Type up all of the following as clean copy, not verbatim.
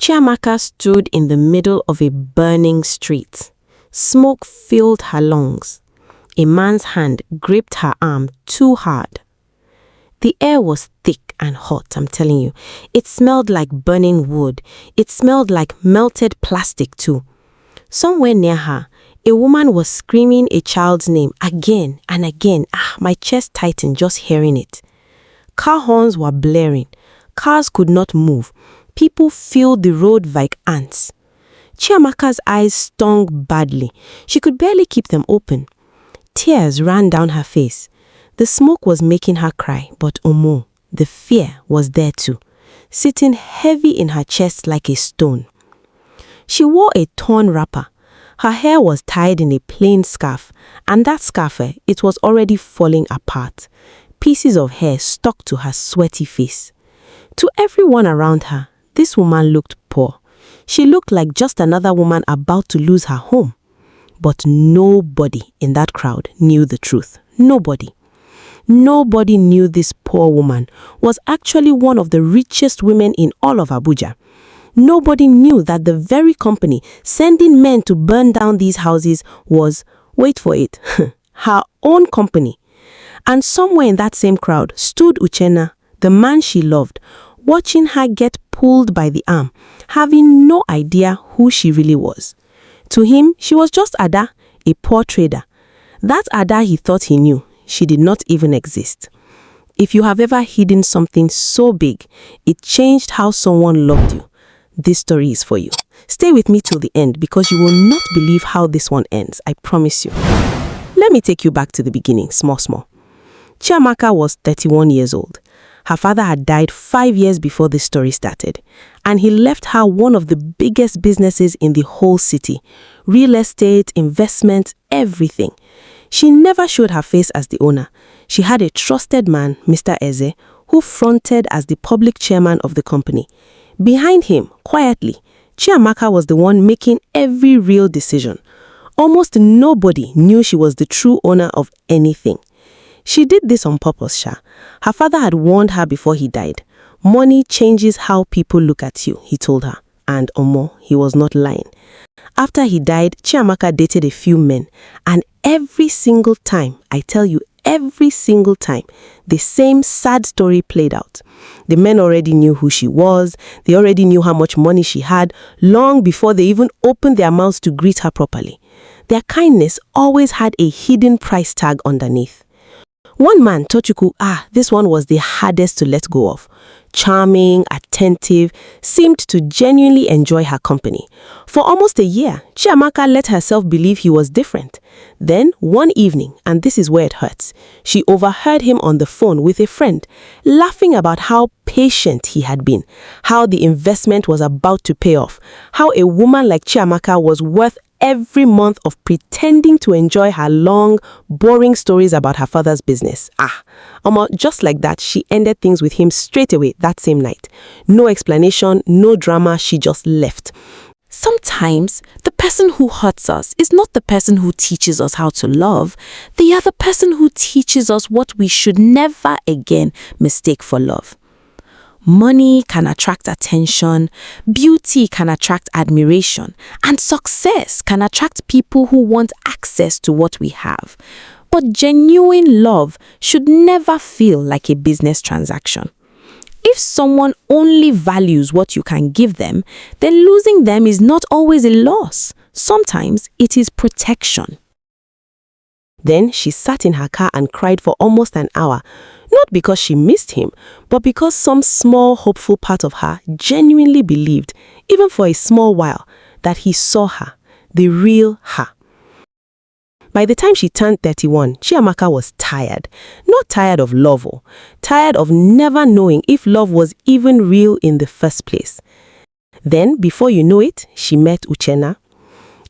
Chiamaka stood in the middle of a burning street. Smoke filled her lungs. A man's hand gripped her arm too hard. The air was thick and hot, I'm telling you. It smelled like burning wood. It smelled like melted plastic too. Somewhere near her, a woman was screaming a child's name again and again. My chest tightened just hearing it. Car horns were blaring. Cars could not move. People filled the road like ants. Chiamaka's eyes stung badly. She could barely keep them open. Tears ran down her face. The smoke was making her cry, but the fear was there too, sitting heavy in her chest like a stone. She wore a torn wrapper. Her hair was tied in a plain scarf, and that scarf, it was already falling apart. Pieces of hair stuck to her sweaty face. To everyone around her, this woman looked poor. She looked like just another woman about to lose her home. But nobody in that crowd knew the truth. Nobody. Nobody knew this poor woman was actually one of the richest women in all of Abuja. Nobody knew that the very company sending men to burn down these houses was, wait for it, her own company. And somewhere in that same crowd stood Uchenna, the man she loved, watching her get pulled by the arm, having no idea who she really was. To him, she was just Ada, a poor trader. That Ada he thought he knew, she did not even exist. If you have ever hidden something so big, it changed how someone loved you, this story is for you. Stay with me till the end because you will not believe how this one ends, I promise you. Let me take you back to the beginning, small. Chiamaka was 31 years old. Her father had died 5 years before this story started, and he left her one of the biggest businesses in the whole city. Real estate, investment, everything. She never showed her face as the owner. She had a trusted man, Mr. Eze, who fronted as the public chairman of the company. Behind him, quietly, Chiamaka was the one making every real decision. Almost nobody knew she was the true owner of anything. She did this on purpose, Sha. Her father had warned her before he died. Money changes how people look at you, he told her. And he was not lying. After he died, Chiamaka dated a few men. And every single time, I tell you, every single time, the same sad story played out. The men already knew who she was. They already knew how much money she had, long before they even opened their mouths to greet her properly. Their kindness always had a hidden price tag underneath. One man, Tochukwu, this one was the hardest to let go of. Charming, attentive, seemed to genuinely enjoy her company. For almost a year, Chiamaka let herself believe he was different. Then, one evening, and this is where it hurts, she overheard him on the phone with a friend, laughing about how patient he had been, how the investment was about to pay off, how a woman like Chiamaka was worth every month of pretending to enjoy her long, boring stories about her father's business. Just like that, she ended things with him straight away that same night. No explanation, no drama, she just left. Sometimes, the person who hurts us is not the person who teaches us how to love. They are the person who teaches us what we should never again mistake for love. Money can attract attention, beauty can attract admiration, and success can attract people who want access to what we have. But genuine love should never feel like a business transaction. If someone only values what you can give them, then losing them is not always a loss. Sometimes it is protection. Then she sat in her car and cried for almost an hour. Not because she missed him, but because some small hopeful part of her genuinely believed, even for a small while, that he saw her, the real her. By the time she turned 31, Chiamaka was tired. Not tired of love, tired of never knowing if love was even real in the first place. Then, before you know it, she met Uchenna.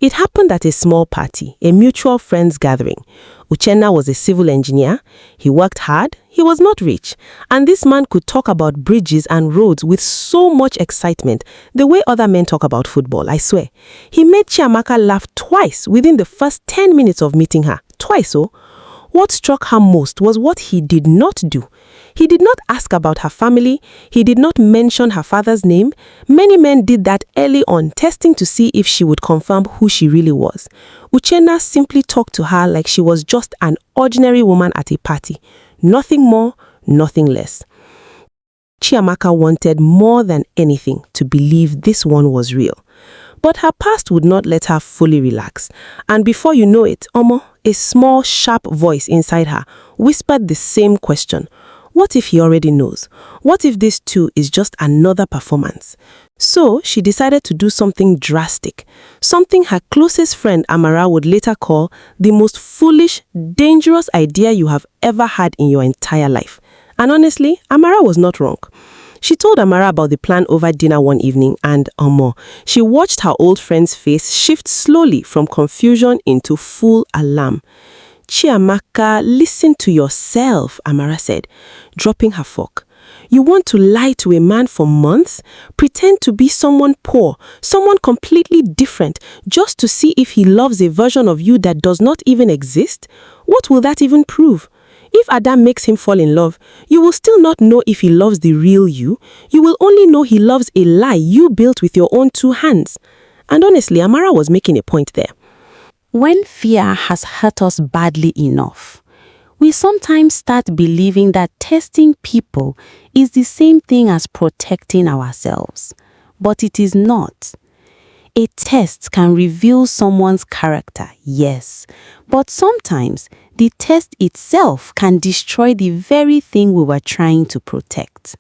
It happened at a small party, a mutual friends gathering. Uchenna was a civil engineer. He worked hard. He was not rich. And this man could talk about bridges and roads with so much excitement, the way other men talk about football, I swear. He made Chiamaka laugh twice within the first 10 minutes of meeting her. Twice, What struck her most was what he did not do. He did not ask about her family. He did not mention her father's name. Many men did that early on, testing to see if she would confirm who she really was. Uchenna simply talked to her like she was just an ordinary woman at a party. Nothing more, nothing less. Chiamaka wanted more than anything to believe this one was real. But her past would not let her fully relax. And before you know it, a small, sharp voice inside her whispered the same question. What if he already knows? What if this too is just another performance? So she decided to do something drastic, something her closest friend Amara would later call the most foolish, dangerous idea you have ever had in your entire life. And honestly, Amara was not wrong. She told Amara about the plan over dinner one evening and, she watched her old friend's face shift slowly from confusion into full alarm. Chiamaka, listen to yourself, Amara said, dropping her fork. You want to lie to a man for months, pretend to be someone poor, someone completely different, just to see if he loves a version of you that does not even exist? What will that even prove? If Adam makes him fall in love, you will still not know if he loves the real you. You will only know he loves a lie you built with your own 2 hands. And honestly, Amara was making a point there. When fear has hurt us badly enough, we sometimes start believing that testing people is the same thing as protecting ourselves. But it is not. A test can reveal someone's character, yes, but sometimes the test itself can destroy the very thing we were trying to protect.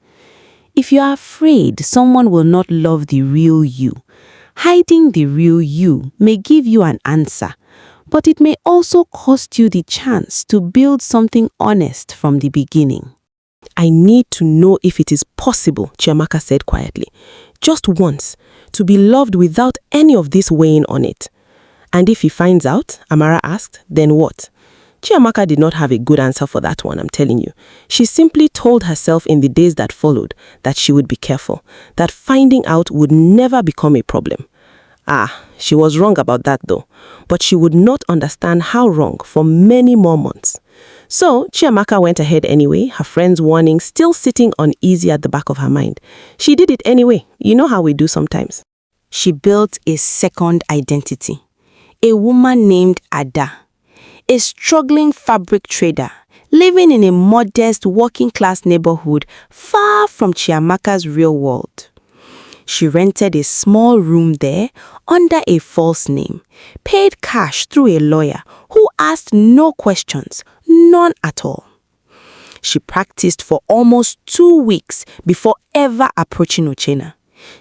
If you are afraid someone will not love the real you, hiding the real you may give you an answer, but it may also cost you the chance to build something honest from the beginning. I need to know if it is possible, Chiamaka said quietly. Just once, to be loved without any of this weighing on it. And if he finds out, Amara asked, then what? Chiamaka did not have a good answer for that one, I'm telling you. She simply told herself in the days that followed that she would be careful, that finding out would never become a problem. She was wrong about that though, but she would not understand how wrong for many more months. So Chiamaka went ahead anyway, her friend's warning still sitting uneasy at the back of her mind. She did it anyway, you know how we do sometimes. She built a second identity. A woman named Ada, a struggling fabric trader, living in a modest working-class neighborhood far from Chiamaka's real world. She rented a small room there under a false name, paid cash through a lawyer who asked no questions, none at all. She practiced for almost 2 weeks before ever approaching Uchenna.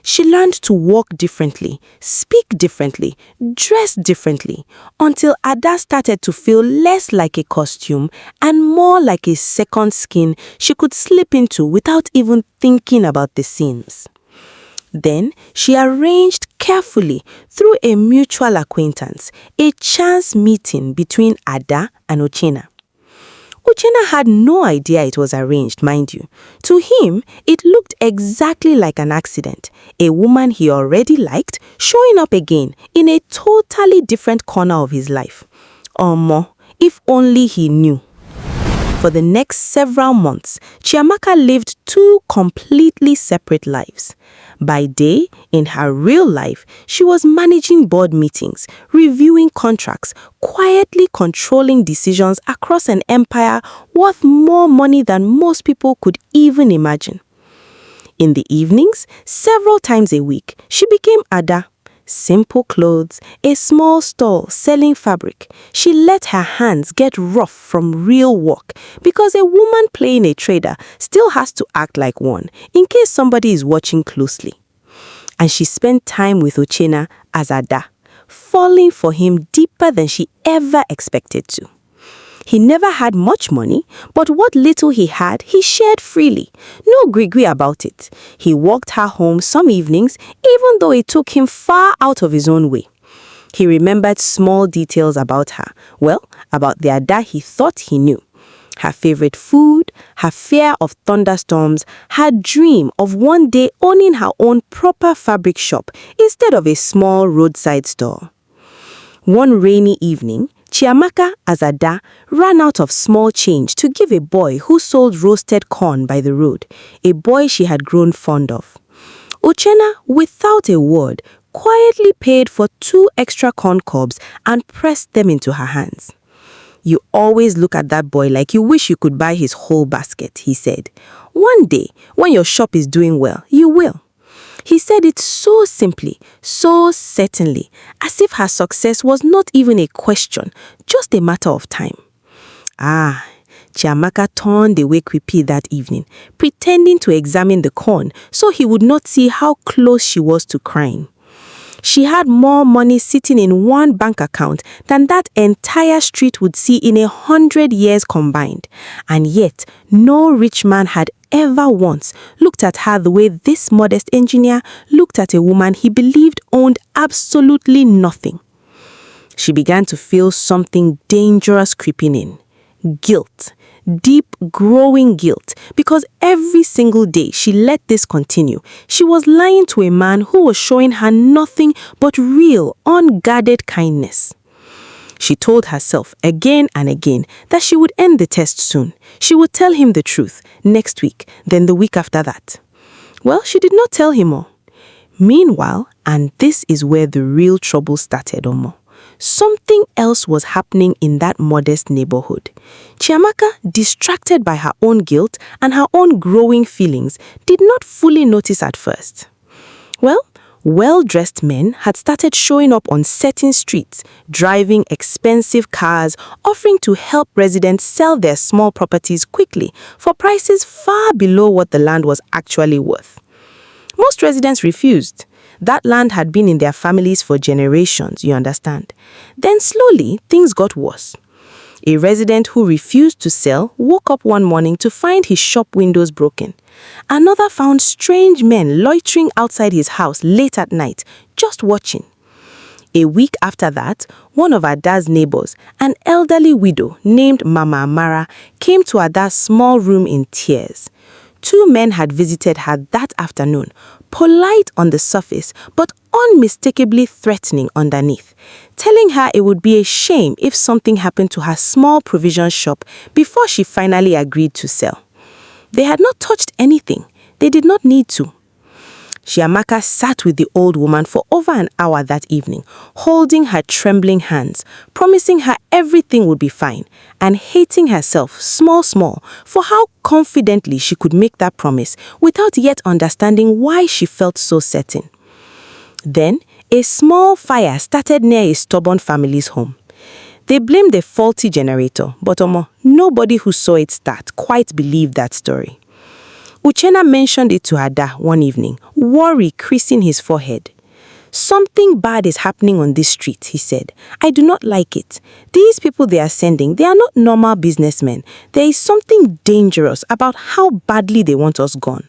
She learned to walk differently, speak differently, dress differently, until Ada started to feel less like a costume and more like a second skin she could slip into without even thinking about the seams. Then she arranged carefully through a mutual acquaintance, a chance meeting between Ada and Uchenna. Uchenna had no idea it was arranged, mind you. To him, it looked exactly like an accident, a woman he already liked showing up again in a totally different corner of his life. If only he knew. For the next several months, Chiamaka lived 2 completely separate lives. By day, in her real life, she was managing board meetings, reviewing contracts, quietly controlling decisions across an empire worth more money than most people could even imagine. In the evenings, several times a week, she became Ada. Simple clothes, a small stall selling fabric. She let her hands get rough from real work because a woman playing a trader still has to act like one in case somebody is watching closely. And she spent time with Uchenna as Ada, falling for him deeper than she ever expected to. He never had much money, but what little he had, he shared freely. No gree about it. He walked her home some evenings, even though it took him far out of his own way. He remembered small details about her. About the Ada he thought he knew. Her favorite food, her fear of thunderstorms, her dream of one day owning her own proper fabric shop instead of a small roadside store. One rainy evening, Chiamaka, as Ada, ran out of small change to give a boy who sold roasted corn by the road, a boy she had grown fond of. Uchenna, without a word, quietly paid for 2 extra corn cobs and pressed them into her hands. "You always look at that boy like you wish you could buy his whole basket," he said. "One day, when your shop is doing well, you will." He said it so simply, so certainly, as if her success was not even a question, just a matter of time. Chiamaka turned away quickly that evening, pretending to examine the corn so he would not see how close she was to crying. She had more money sitting in one bank account than that entire street would see in 100 years combined. And yet, no rich man had ever once looked at her the way this modest engineer looked at a woman he believed owned absolutely nothing. She began to feel something dangerous creeping in. Guilt. Deep, growing guilt, because every single day she let this continue, she was lying to a man who was showing her nothing but real, unguarded kindness. She told herself again and again that she would end the test soon. She would tell him the truth next week, then the week after that. Well, she did not tell him all. Meanwhile, and this is where the real trouble started, Omo, something else was happening in that modest neighborhood. Chiamaka, distracted by her own guilt and her own growing feelings, did not fully notice at first. Well, well-dressed men had started showing up on certain streets, driving expensive cars, offering to help residents sell their small properties quickly for prices far below what the land was actually worth. Most residents refused. That land had been in their families for generations, you understand. Then slowly, things got worse. A resident who refused to sell woke up one morning to find his shop windows broken. Another found strange men loitering outside his house late at night, just watching. A week after that, one of Ada's neighbors, an elderly widow named Mama Amara, came to Ada's small room in tears. 2 men had visited her that afternoon, polite on the surface, but unmistakably threatening underneath, telling her it would be a shame if something happened to her small provision shop before she finally agreed to sell. They had not touched anything. They did not need to. Chiamaka sat with the old woman for over an hour that evening, holding her trembling hands, promising her everything would be fine, and hating herself small for how confidently she could make that promise without yet understanding why she felt so certain. Then, a small fire started near a stubborn family's home. They blamed the faulty generator, but nobody who saw it start quite believed that story. Uchenna mentioned it to Ada one evening, worry creasing his forehead. "Something bad is happening on this street," he said. "I do not like it. These people they are sending, they are not normal businessmen. There is something dangerous about how badly they want us gone."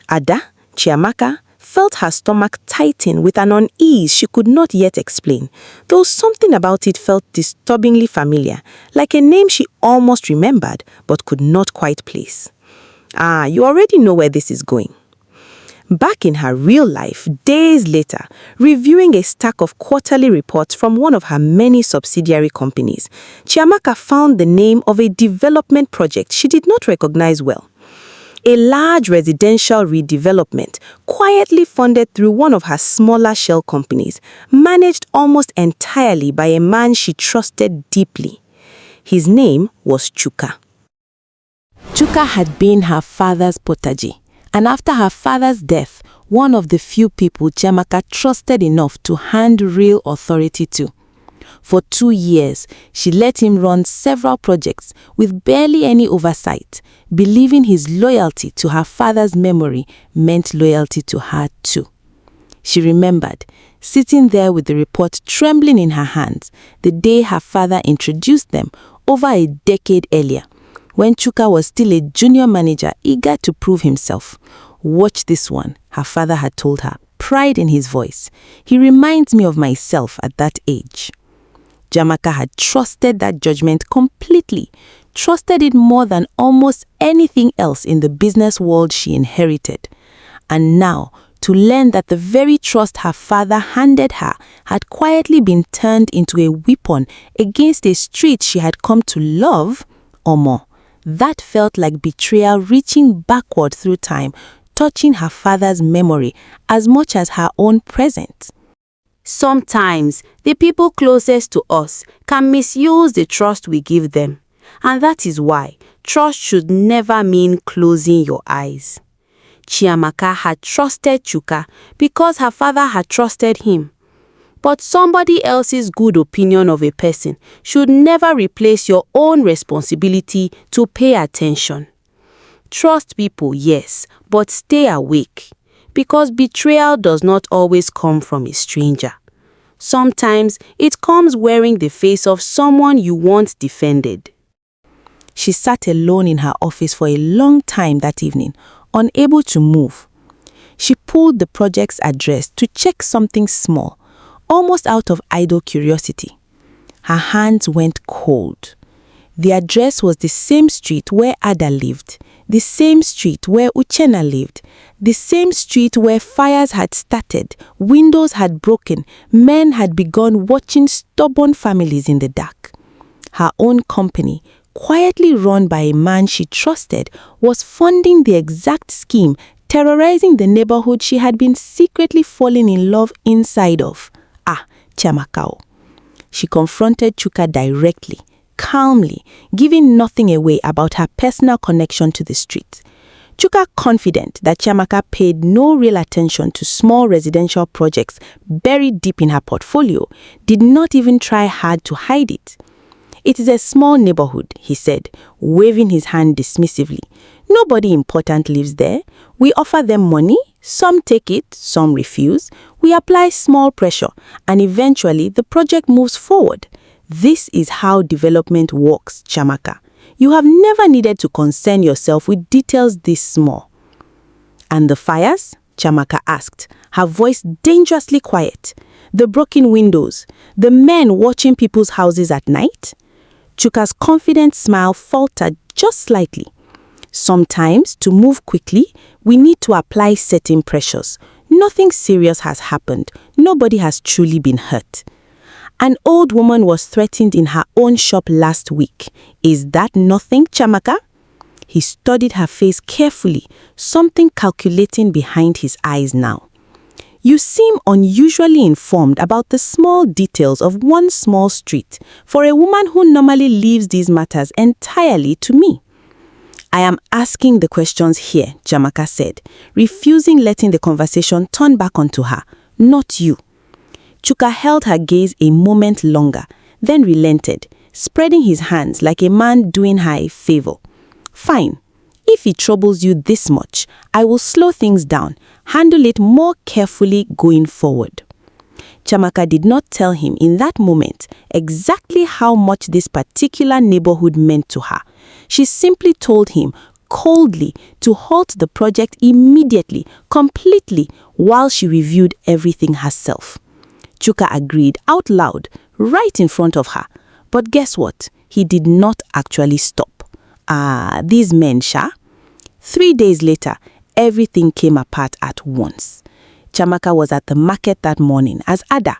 Ada, Chiamaka, felt her stomach tighten with an unease she could not yet explain, though something about it felt disturbingly familiar, like a name she almost remembered but could not quite place. You already know where this is going. Back in her real life, days later, reviewing a stack of quarterly reports from one of her many subsidiary companies, Chiamaka found the name of a development project she did not recognize well. A large residential redevelopment, quietly funded through one of her smaller shell companies, managed almost entirely by a man she trusted deeply. His name was Chuka. Chuka had been her father's protege, and after her father's death, one of the few people Chiamaka trusted enough to hand real authority to. For 2 years, she let him run several projects with barely any oversight, believing his loyalty to her father's memory meant loyalty to her too. She remembered, sitting there with the report trembling in her hands, the day her father introduced them over a decade earlier, when Chuka was still a junior manager eager to prove himself. "Watch this one," her father had told her, pride in his voice. "He reminds me of myself at that age." Chiamaka had trusted that judgment completely, trusted it more than almost anything else in the business world she inherited. And now, to learn that the very trust her father handed her had quietly been turned into a weapon against a street she had come to love, or more. That felt like betrayal reaching backward through time, touching her father's memory as much as her own present. Sometimes, the people closest to us can misuse the trust we give them. And that is why trust should never mean closing your eyes. Chiamaka had trusted Chuka because her father had trusted him. But somebody else's good opinion of a person should never replace your own responsibility to pay attention. Trust people, yes, but stay awake, because betrayal does not always come from a stranger. Sometimes it comes wearing the face of someone you once defended. She sat alone in her office for a long time that evening, unable to move. She pulled the project's address to check something small, almost out of idle curiosity. Her hands went cold. The address was the same street where Ada lived, the same street where Uchenna lived, the same street where fires had started, windows had broken, men had begun watching stubborn families in the dark. Her own company, quietly run by a man she trusted, was funding the exact scheme, terrorizing the neighborhood she had been secretly falling in love inside of. Chiamaka. She confronted Chuka directly, calmly, giving nothing away about her personal connection to the street. Chuka, confident that Chiamaka paid no real attention to small residential projects buried deep in her portfolio, did not even try hard to hide it. "It is a small neighborhood," he said, waving his hand dismissively. "Nobody important lives there. We offer them money. Some take it, some refuse. We apply small pressure, and eventually the project moves forward. This is how development works, Chiamaka. You have never needed to concern yourself with details this small." "And the fires?" Chiamaka asked, her voice dangerously quiet. "The broken windows, the men watching people's houses at night?" Chuka's confident smile faltered just slightly. "Sometimes, to move quickly, we need to apply certain pressures. Nothing serious has happened. Nobody has truly been hurt." "An old woman was threatened in her own shop last week. Is that nothing, Chiamaka?" He studied her face carefully, something calculating behind his eyes now. "You seem unusually informed about the small details of one small street for a woman who normally leaves these matters entirely to me." "I am asking the questions here," Chiamaka said, refusing letting the conversation turn back onto her, "not you." Chuka held her gaze a moment longer, then relented, spreading his hands like a man doing her a favor. "Fine. If it troubles you this much, I will slow things down, handle it more carefully going forward." Chiamaka did not tell him in that moment exactly how much this particular neighborhood meant to her. She simply told him coldly to halt the project immediately, completely, while she reviewed everything herself. Chuka agreed out loud, right in front of her. But guess what? He did not actually stop. These men, Sha. 3 days later, everything came apart at once. Chiamaka was at the market that morning as Ada,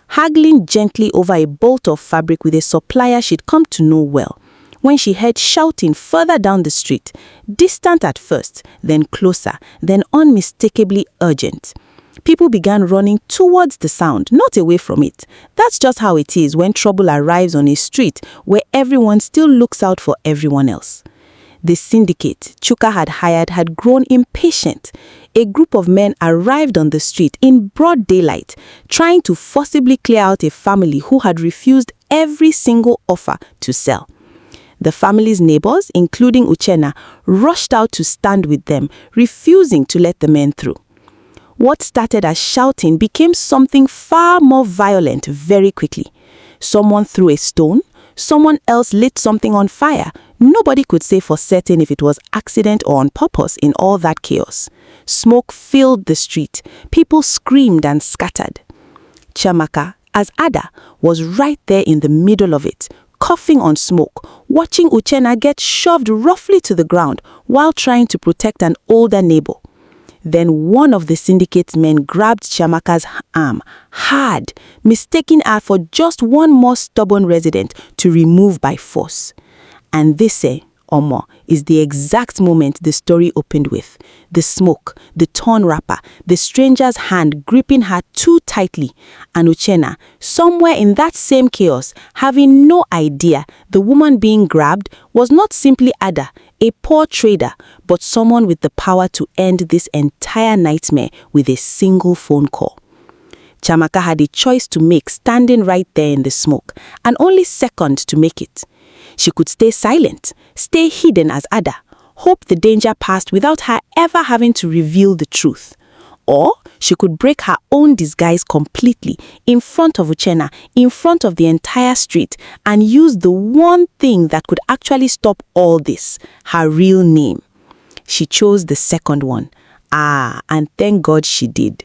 haggling gently over a bolt of fabric with a supplier she'd come to know well, when she heard shouting further down the street, distant at first, then closer, then unmistakably urgent. People began running towards the sound, not away from it. That's just how it is when trouble arrives on a street where everyone still looks out for everyone else. The syndicate Chuka had hired had grown impatient. A group of men arrived on the street in broad daylight, trying to forcibly clear out a family who had refused every single offer to sell. The family's neighbors, including Uchenna, rushed out to stand with them, refusing to let the men through. What started as shouting became something far more violent very quickly. Someone threw a stone. Someone else lit something on fire. Nobody could say for certain if it was accident or on purpose in all that chaos. Smoke filled the street. People screamed and scattered. Chiamaka, as Ada, was right there in the middle of it, coughing on smoke, watching Uchenna get shoved roughly to the ground while trying to protect an older neighbor. Then one of the syndicate's men grabbed Chiamaka's arm hard, mistaking her for just one more stubborn resident to remove by force. And this, Omo, is the exact moment the story opened with. The smoke, the torn wrapper, the stranger's hand gripping her too tightly, and Uchenna, somewhere in that same chaos, having no idea the woman being grabbed was not simply Ada, a poor trader, but someone with the power to end this entire nightmare with a single phone call. Chiamaka had a choice to make standing right there in the smoke, and only seconds to make it. She could stay silent, stay hidden as Ada, hope the danger passed without her ever having to reveal the truth. Or she could break her own disguise completely in front of Uchenna, in front of the entire street, and use the one thing that could actually stop all this, her real name. She chose the second one. And thank God she did.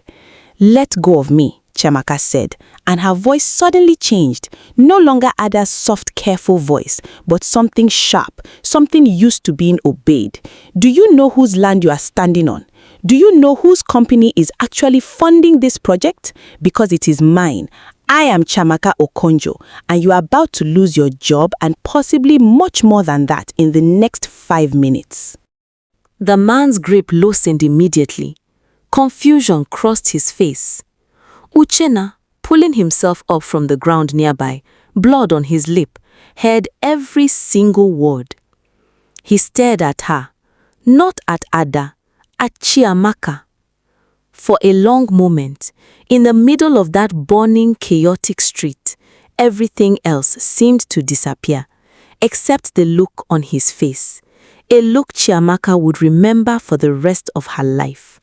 "Let go of me," Chiamaka said, and her voice suddenly changed, no longer Ada's soft, careful voice, but something sharp, something used to being obeyed. "Do you know whose land you are standing on? Do you know whose company is actually funding this project? Because it is mine. I am Chiamaka Okonjo, and you are about to lose your job and possibly much more than that in the next 5 minutes." The man's grip loosened immediately. Confusion crossed his face. Uchenna, pulling himself up from the ground nearby, blood on his lip, heard every single word. He stared at her, not at Ada, at Chiamaka. For a long moment, in the middle of that burning, chaotic street, everything else seemed to disappear, except the look on his face, a look Chiamaka would remember for the rest of her life.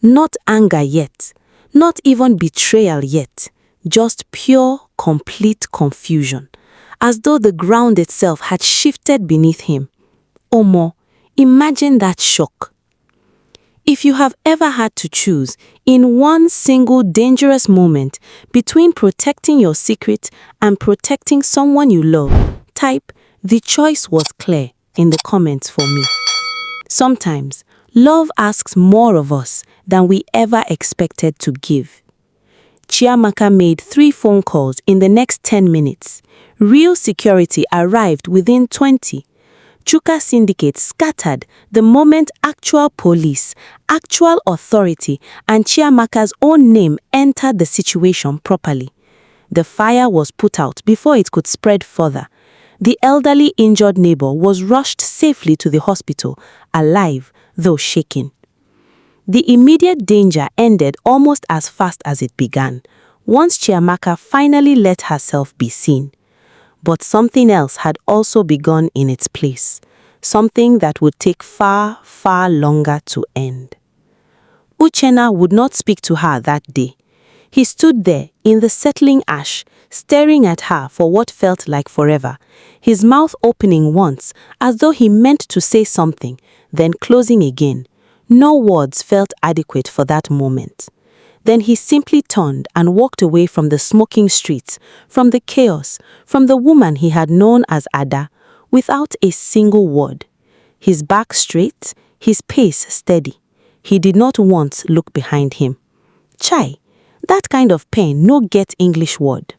Not anger yet, not even betrayal yet, just pure, complete confusion, as though the ground itself had shifted beneath him. Omo, imagine that shock. If you have ever had to choose in one single dangerous moment between protecting your secret and protecting someone you love, type "the choice was clear" in the comments for me. Sometimes, love asks more of us than we ever expected to give. Chiamaka made 3 phone calls in the next 10 minutes. Real security arrived within 20. Chuka syndicate scattered the moment actual police, actual authority, and Chiamaka's own name entered the situation properly. The fire was put out before it could spread further. The elderly injured neighbor was rushed safely to the hospital, alive, though shaking. The immediate danger ended almost as fast as it began, once Chiamaka finally let herself be seen. But something else had also begun in its place, something that would take far, far longer to end. Uchenna would not speak to her that day. He stood there in the settling ash, staring at her for what felt like forever, his mouth opening once as though he meant to say something, then closing again. No words felt adequate for that moment. Then he simply turned and walked away from the smoking streets, from the chaos, from the woman he had known as Ada, without a single word. His back straight, his pace steady. He did not once look behind him. Chai, that kind of pain no get English word.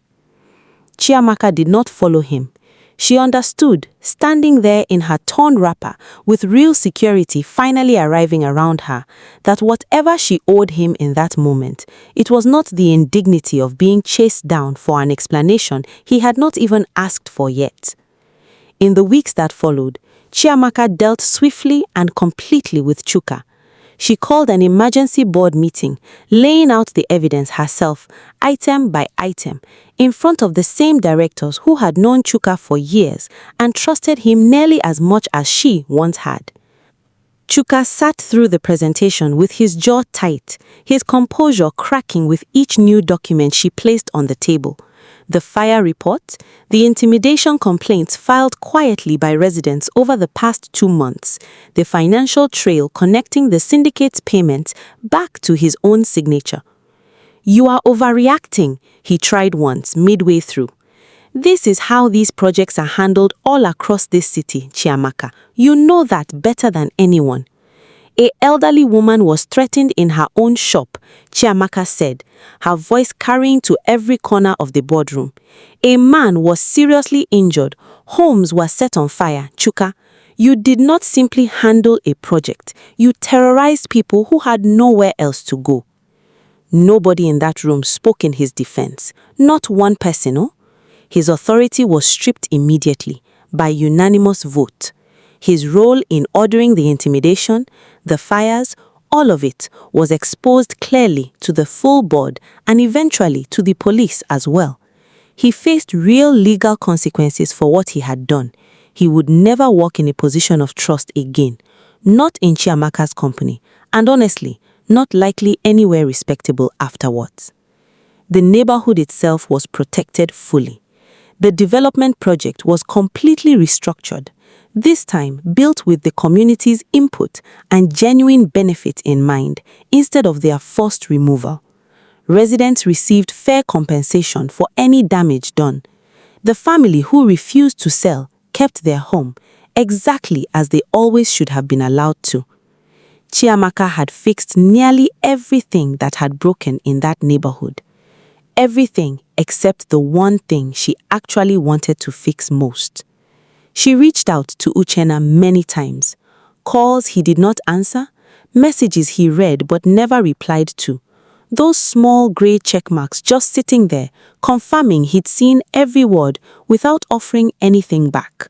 Chiamaka did not follow him. She understood, standing there in her torn wrapper, with real security finally arriving around her, that whatever she owed him in that moment, it was not the indignity of being chased down for an explanation he had not even asked for yet. In the weeks that followed, Chiamaka dealt swiftly and completely with Chuka. She called an emergency board meeting, laying out the evidence herself, item by item, in front of the same directors who had known Chuka for years and trusted him nearly as much as she once had. Chuka sat through the presentation with his jaw tight, his composure cracking with each new document she placed on the table. The fire report, the intimidation complaints filed quietly by residents over the past 2 months, the financial trail connecting the syndicate's payments back to his own signature. "You are overreacting," he tried once, midway through. "This is how these projects are handled all across this city, Chiamaka. You know that better than anyone." An elderly woman was threatened in her own shop, Chiamaka said, her voice carrying to every corner of the boardroom. A man was seriously injured. Homes were set on fire. Chuka, you did not simply handle a project. You terrorized people who had nowhere else to go. Nobody in that room spoke in his defense. Not one person, oh? His authority was stripped immediately by unanimous vote. His role in ordering the intimidation, the fires, all of it was exposed clearly to the full board and eventually to the police as well. He faced real legal consequences for what he had done. He would never work in a position of trust again, not in Chiamaka's company, and honestly, not likely anywhere respectable afterwards. The neighborhood itself was protected fully. The development project was completely restructured, this time built with the community's input and genuine benefit in mind instead of their forced removal. Residents received fair compensation for any damage done. The family who refused to sell kept their home, exactly as they always should have been allowed to. Chiamaka had fixed nearly everything that had broken in that neighborhood. Everything except the one thing she actually wanted to fix most. She reached out to Uchenna many times. Calls he did not answer, messages he read but never replied to. Those small grey check marks just sitting there, confirming he'd seen every word without offering anything back.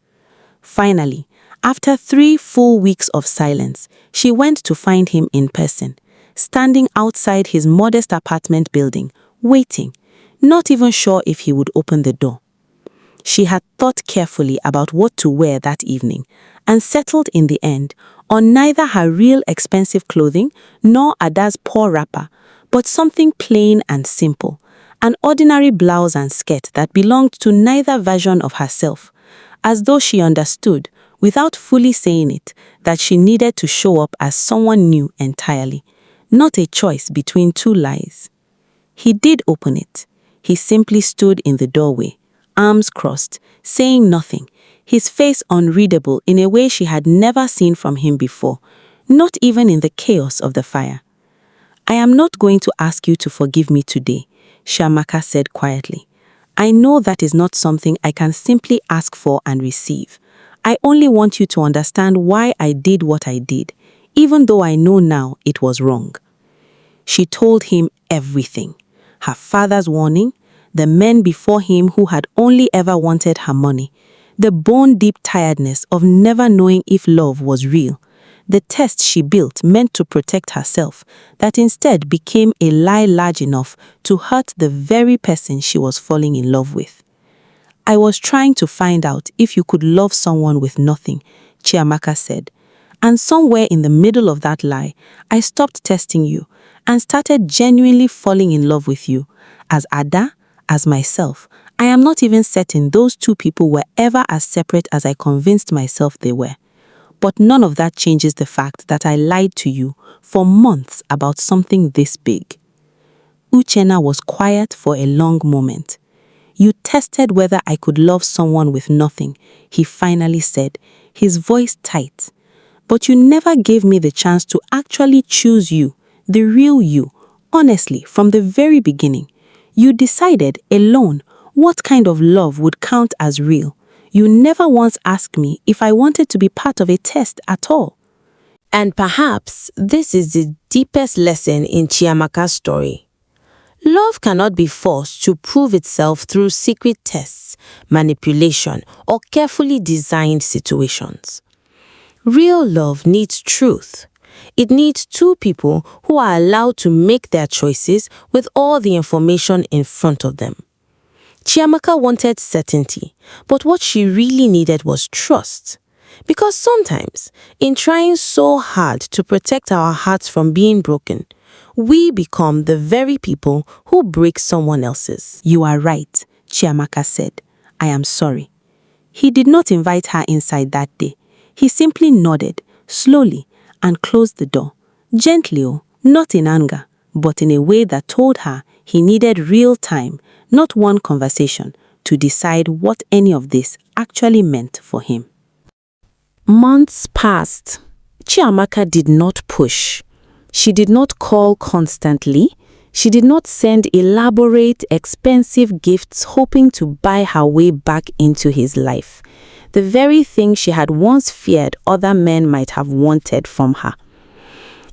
Finally, after 3 full weeks of silence, she went to find him in person, standing outside his modest apartment building, waiting, not even sure if he would open the door. She had thought carefully about what to wear that evening and settled in the end on neither her real expensive clothing nor Ada's poor wrapper, but something plain and simple, an ordinary blouse and skirt that belonged to neither version of herself, as though she understood, without fully saying it, that she needed to show up as someone new entirely, not a choice between 2 lies. He did open it. He simply stood in the doorway, arms crossed, saying nothing, his face unreadable in a way she had never seen from him before, not even in the chaos of the fire. "I am not going to ask you to forgive me today," Chiamaka said quietly. "I know that is not something I can simply ask for and receive. I only want you to understand why I did what I did, even though I know now it was wrong." She told him everything. Her father's warning, the men before him who had only ever wanted her money, the bone-deep tiredness of never knowing if love was real, the test she built meant to protect herself that instead became a lie large enough to hurt the very person she was falling in love with. "I was trying to find out if you could love someone with nothing," Chiamaka said. "And somewhere in the middle of that lie, I stopped testing you and started genuinely falling in love with you. As Ada, as myself, I am not even certain those 2 people were ever as separate as I convinced myself they were. But none of that changes the fact that I lied to you for months about something this big." Uchenna was quiet for a long moment. "You tested whether I could love someone with nothing," he finally said, his voice tight. "But you never gave me the chance to actually choose you, the real you, honestly, from the very beginning. You decided alone what kind of love would count as real. You never once asked me if I wanted to be part of a test at all." And perhaps this is the deepest lesson in Chiamaka's story. Love cannot be forced to prove itself through secret tests, manipulation, or carefully designed situations. Real love needs truth. It needs 2 people who are allowed to make their choices with all the information in front of them. Chiamaka wanted certainty, but what she really needed was trust. Because sometimes, in trying so hard to protect our hearts from being broken, we become the very people who break someone else's. "You are right," Chiamaka said. "I am sorry." He did not invite her inside that day. He simply nodded, slowly, and closed the door. Gently, not in anger, but in a way that told her he needed real time, not one conversation, to decide what any of this actually meant for him. Months passed. Chiamaka did not push. She did not call constantly. She did not send elaborate, expensive gifts hoping to buy her way back into his life. The very thing she had once feared other men might have wanted from her.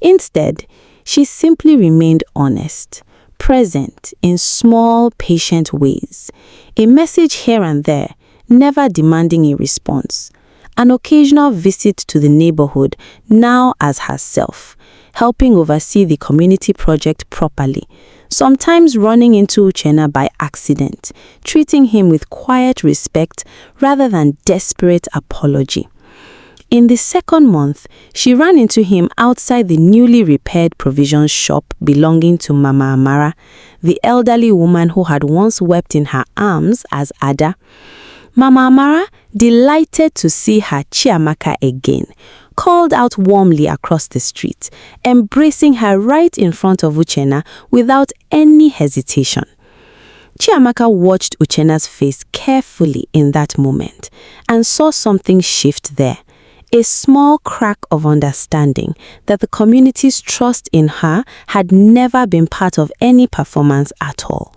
Instead, she simply remained honest, present in small, patient ways. A message here and there, never demanding a response. An occasional visit to the neighborhood, now as herself, helping oversee the community project properly, sometimes running into Uchenna by accident, treating him with quiet respect rather than desperate apology. In the second month, she ran into him outside the newly repaired provision shop belonging to Mama Amara, the elderly woman who had once wept in her arms as Ada. Mama Amara, delighted to see her Chiamaka again, called out warmly across the street, embracing her right in front of Uchenna without any hesitation. Chiamaka watched Uchenna's face carefully in that moment and saw something shift there. A small crack of understanding that the community's trust in her had never been part of any performance at all.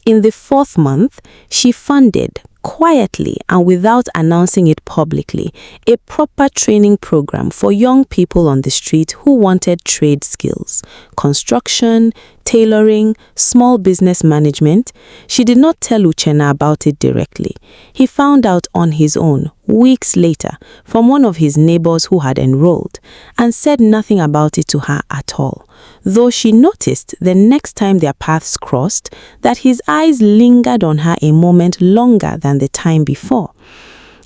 In the fourth month, she funded, quietly and without announcing it publicly, a proper training program for young people on the street who wanted trade skills, construction, tailoring, small business management. She did not tell Uchenna about it directly. He found out on his own, weeks later, from one of his neighbors who had enrolled, and said nothing about it to her at all, though she noticed the next time their paths crossed that his eyes lingered on her a moment longer than the time before.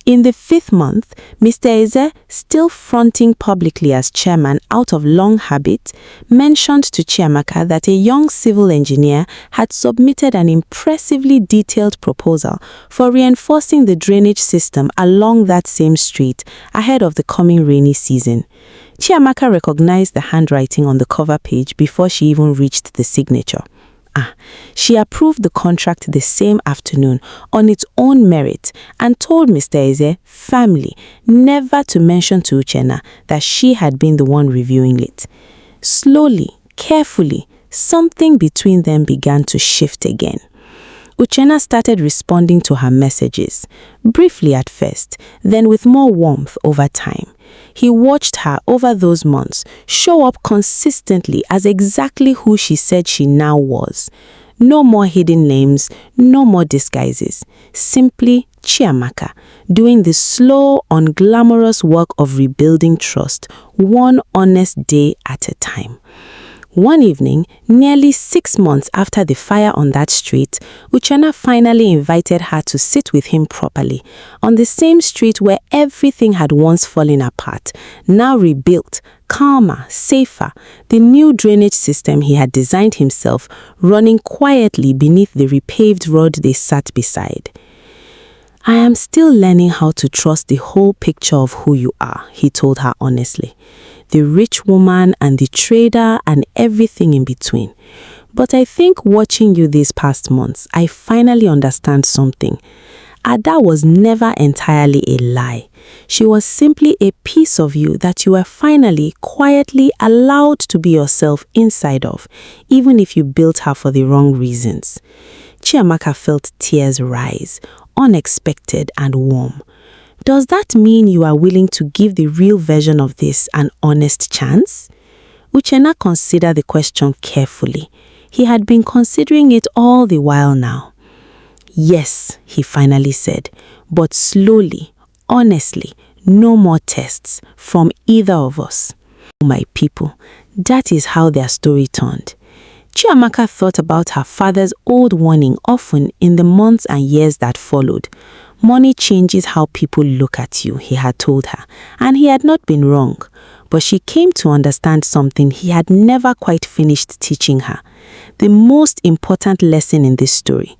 In the fifth month, Mr. Eze, still fronting publicly as chairman out of long habit, mentioned to Chiamaka that a young civil engineer had submitted an impressively detailed proposal for reinforcing the drainage system along that same street ahead of the coming rainy season. Chiamaka recognized the handwriting on the cover page before she even reached the signature. She approved the contract the same afternoon on its own merit and told Mr. Eze firmly never to mention to Uchenna that she had been the one reviewing it. Slowly, carefully, something between them began to shift again. Uchenna started responding to her messages, briefly at first, then with more warmth over time. He watched her over those months show up consistently as exactly who she said she now was. No more hidden names, no more disguises. Simply Chiamaka, doing the slow, unglamorous work of rebuilding trust, one honest day at a time. One evening, nearly 6 months after the fire on that street, Uchenna finally invited her to sit with him properly, on the same street where everything had once fallen apart, now rebuilt, calmer, safer, the new drainage system he had designed himself running quietly beneath the repaved road they sat beside. "I am still learning how to trust the whole picture of who you are," he told her honestly. "The rich woman and the trader and everything in between. But I think watching you these past months, I finally understand something. Ada was never entirely a lie. She was simply a piece of you that you were finally, quietly allowed to be yourself inside of, even if you built her for the wrong reasons." Chiamaka felt tears rise, unexpected and warm. "Does that mean you are willing to give the real version of this an honest chance?" Uchenna considered the question carefully. He had been considering it all the while now. "Yes," he finally said, "but slowly, honestly, no more tests from either of us." My people, that is how their story turned. Chiamaka thought about her father's old warning often in the months and years that followed. "Money changes how people look at you," he had told her, and he had not been wrong. But she came to understand something he had never quite finished teaching her. The most important lesson in this story.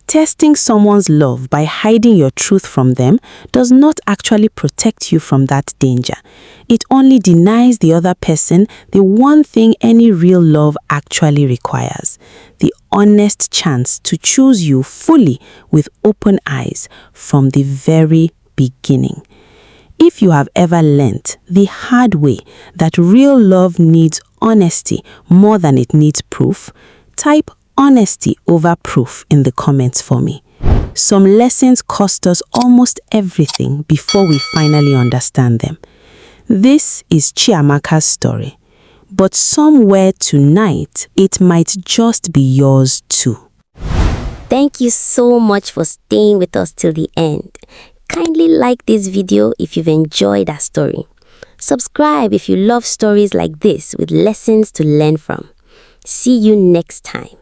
Testing someone's love by hiding your truth from them does not actually protect you from that danger. It only denies the other person the one thing any real love actually requires: the honest chance to choose you fully with open eyes from the very beginning. If you have ever learnt the hard way that real love needs honesty more than it needs proof, type honesty over proof in the comments for me. Some lessons cost us almost everything before we finally understand them. This is Chiamaka's story, but somewhere tonight it might just be yours too. Thank you so much for staying with us till the end. Kindly like this video if you've enjoyed our story. Subscribe if you love stories like this with lessons to learn from. See you next time.